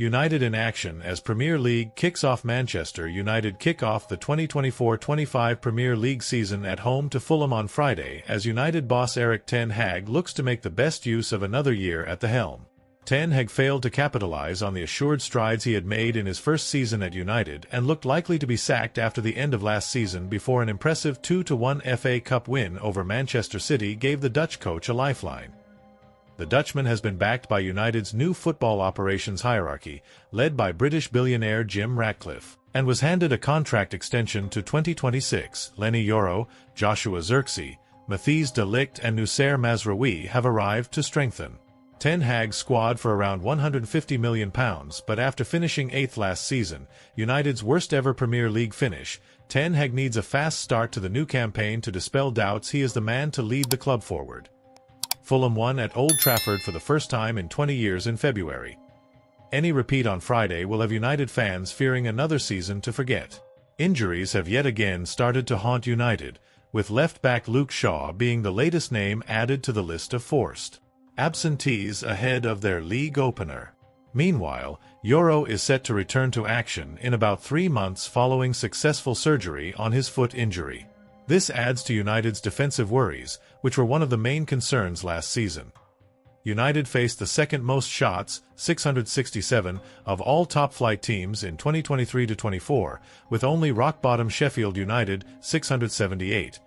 United in action as Premier League kicks off. Manchester United kick off the 2024-25 Premier League season at home to Fulham on Friday as United boss Erik ten Hag looks to make the best use of another year at the helm. Ten Hag failed to capitalise on the assured strides he had made in his first season at United and looked likely to be sacked after the end of last season before an impressive 2-1 FA Cup win over Manchester City gave the Dutch coach a lifeline. The Dutchman has been backed by United's new football operations hierarchy, led by British billionaire Jim Ratcliffe, and was handed a contract extension to 2026. Leny Yoro, Joshua Zirkzee, Matthijs de Ligt and Noussair Mazraoui have arrived to strengthen Ten Hag's squad for around £150 million, but after finishing 8th last season, United's worst-ever Premier League finish, Ten Hag needs a fast start to the new campaign to dispel doubts he is the man to lead the club forward. Fulham won at Old Trafford for the first time in 20 years in February. Any repeat on Friday will have United fans fearing another season to forget. Injuries have yet again started to haunt United, with left-back Luke Shaw being the latest name added to the list of forced absentees ahead of their league opener. Meanwhile, Yoro is set to return to action in about 3 months following successful surgery on his foot injury. This adds to United's defensive worries, which were one of the main concerns last season. United faced the second most shots, 667, of all top-flight teams in 2023-24, with only rock-bottom Sheffield United, 678,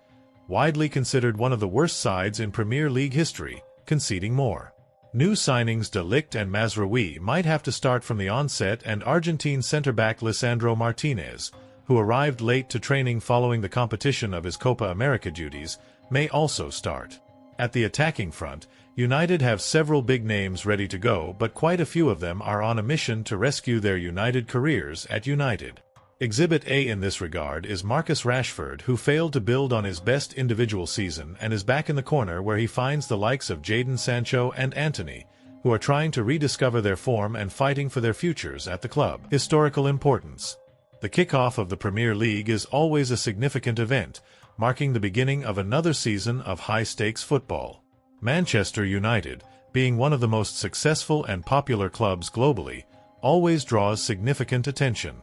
widely considered one of the worst sides in Premier League history, conceding more. New signings de Ligt and Mazraoui might have to start from the onset, and Argentine centre-back Lisandro Martinez, who arrived late to training following the competition of his Copa America duties, may also start. At the attacking front, United have several big names ready to go, but quite a few of them are on a mission to rescue their United careers at United. Exhibit A in this regard is Marcus Rashford, who failed to build on his best individual season and is back in the corner where he finds the likes of Jadon Sancho and Antony, who are trying to rediscover their form and fighting for their futures at the club. Historical importance. The kickoff of the Premier League is always a significant event, marking the beginning of another season of high-stakes football. Manchester United, being one of the most successful and popular clubs globally, always draws significant attention.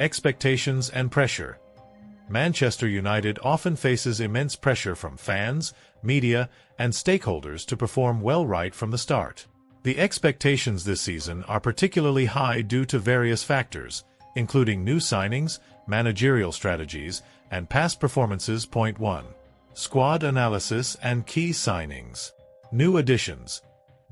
Expectations and pressure. Manchester United often faces immense pressure from fans, media, and stakeholders to perform well right from the start. The expectations this season are particularly high due to various factors, including new signings, managerial strategies, and past performances. Point 1. Squad analysis and key signings. New additions.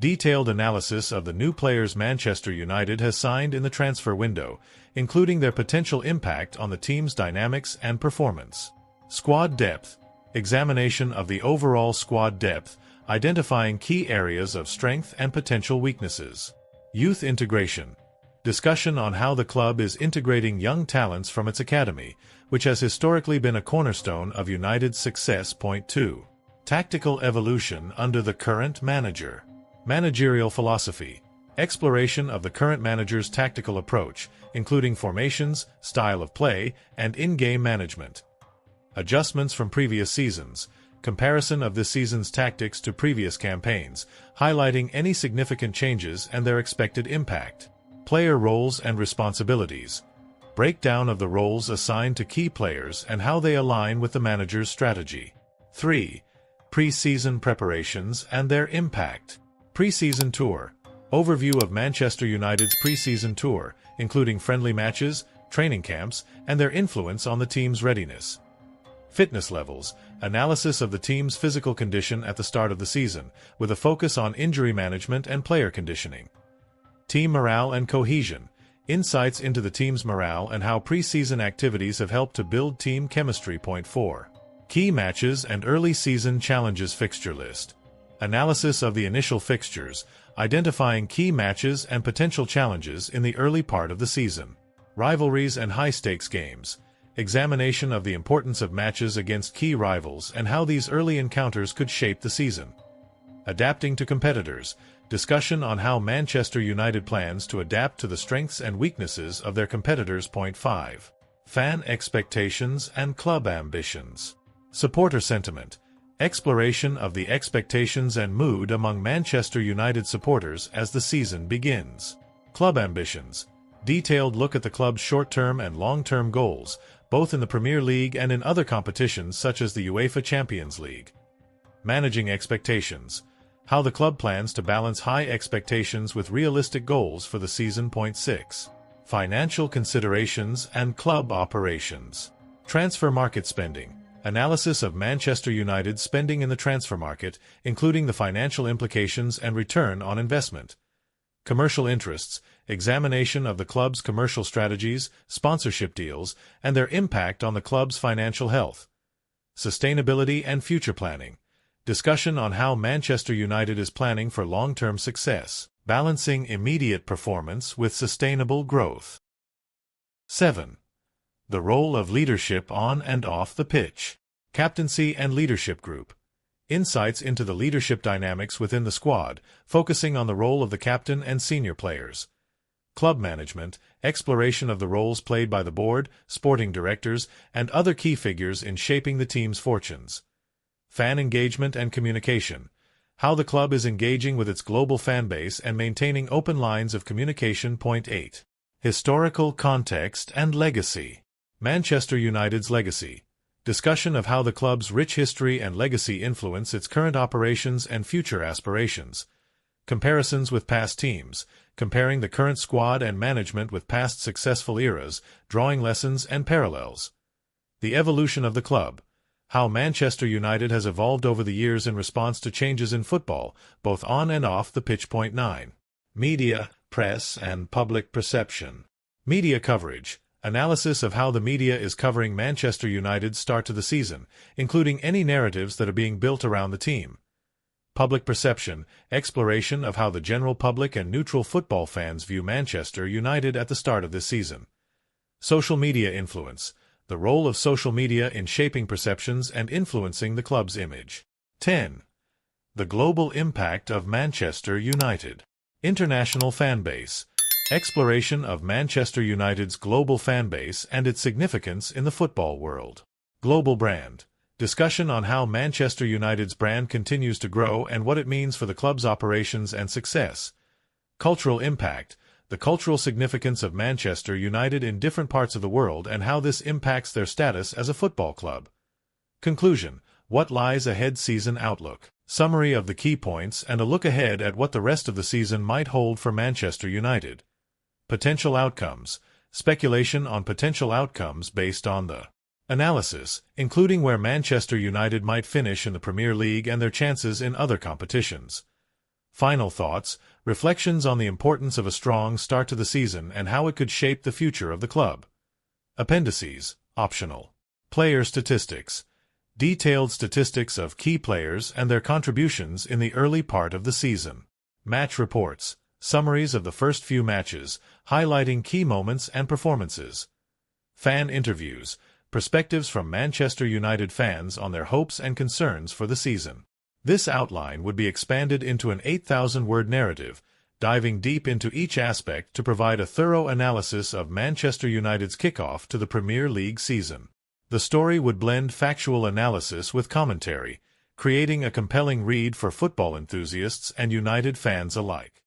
Detailed analysis of the new players Manchester United has signed in the transfer window, including their potential impact on the team's dynamics and performance. Squad depth. Examination of the overall squad depth, identifying key areas of strength and potential weaknesses. Youth integration. Discussion on how the club is integrating young talents from its academy, which has historically been a cornerstone of United's success. Point 2. Tactical evolution under the current manager. Managerial philosophy. Exploration of the current manager's tactical approach, including formations, style of play, and in-game management. Adjustments from previous seasons. Comparison of this season's tactics to previous campaigns, highlighting any significant changes and their expected impact. Player roles and responsibilities. Breakdown of the roles assigned to key players and how they align with the manager's strategy. 3. Pre-season preparations and their impact. Pre-season tour. Overview of Manchester United's pre-season tour, including friendly matches, training camps, and their influence on the team's readiness. Fitness levels. Analysis of the team's physical condition at the start of the season, with a focus on injury management and player conditioning. Team morale and cohesion. Insights into the team's morale and how pre-season activities have helped to build team chemistry. Point 4. Key matches and early season challenges fixture list. Analysis of the initial fixtures, identifying key matches and potential challenges in the early part of the season. Rivalries and high-stakes games. Examination of the importance of matches against key rivals and how these early encounters could shape the season. Adapting to competitors. Discussion on how Manchester United plans to adapt to the strengths and weaknesses of their competitors. Point 5. Fan expectations and club ambitions. Supporter sentiment. Exploration of the expectations and mood among Manchester United supporters as the season begins. Club ambitions. Detailed look at the club's short-term and long-term goals, both in the Premier League and in other competitions such as the UEFA Champions League. Managing expectations. How the club plans to balance high expectations with realistic goals for the season. 6. Financial considerations and club operations. Transfer market spending. Analysis of Manchester United's spending in the transfer market, including the financial implications and return on investment. Commercial interests. Examination of the club's commercial strategies, sponsorship deals, and their impact on the club's financial health. Sustainability and future planning. Discussion on how Manchester United is planning for long-term success, balancing immediate performance with sustainable growth. 7. The role of leadership on and off the pitch. Captaincy and leadership group. Insights into the leadership dynamics within the squad, focusing on the role of the captain and senior players. Club management, exploration of the roles played by the board, sporting directors, and other key figures in shaping the team's fortunes. Fan engagement and communication. How the club is engaging with its global fan base and maintaining open lines of communication. 8. Historical context and legacy. Manchester United's legacy. Discussion of how the club's rich history and legacy influence its current operations and future aspirations. Comparisons with past teams, comparing the current squad and management with past successful eras, drawing lessons and parallels. The evolution of the club. How Manchester United has evolved over the years in response to changes in football, both on and off the pitch. 9. Media, press, and public perception. Media coverage. Analysis of how the media is covering Manchester United's start to the season, including any narratives that are being built around the team. Public perception. Exploration of how the general public and neutral football fans view Manchester United at the start of this season. Social media influence. The role of social media in shaping perceptions and influencing the club's image. 10. The global impact of Manchester United. International fan base. Exploration of Manchester United's global fan base and its significance in the football world. Global brand. Discussion on how Manchester United's brand continues to grow and what it means for the club's operations and success. Cultural impact. The cultural significance of Manchester United in different parts of the world and how this impacts their status as a football club. Conclusion. What lies ahead. Season outlook. Summary of the key points and a look ahead at what the rest of the season might hold for Manchester United. Potential outcomes. Speculation on potential outcomes based on the analysis, including where Manchester United might finish in the Premier League and their chances in other competitions. Final thoughts. Reflections on the importance of a strong start to the season and how it could shape the future of the club. Appendices. Optional. Player statistics. Detailed statistics of key players and their contributions in the early part of the season. Match reports. Summaries of the first few matches, highlighting key moments and performances. Fan interviews. Perspectives from Manchester United fans on their hopes and concerns for the season. This outline would be expanded into an 8,000-word narrative, diving deep into each aspect to provide a thorough analysis of Manchester United's kickoff to the Premier League season. The story would blend factual analysis with commentary, creating a compelling read for football enthusiasts and United fans alike.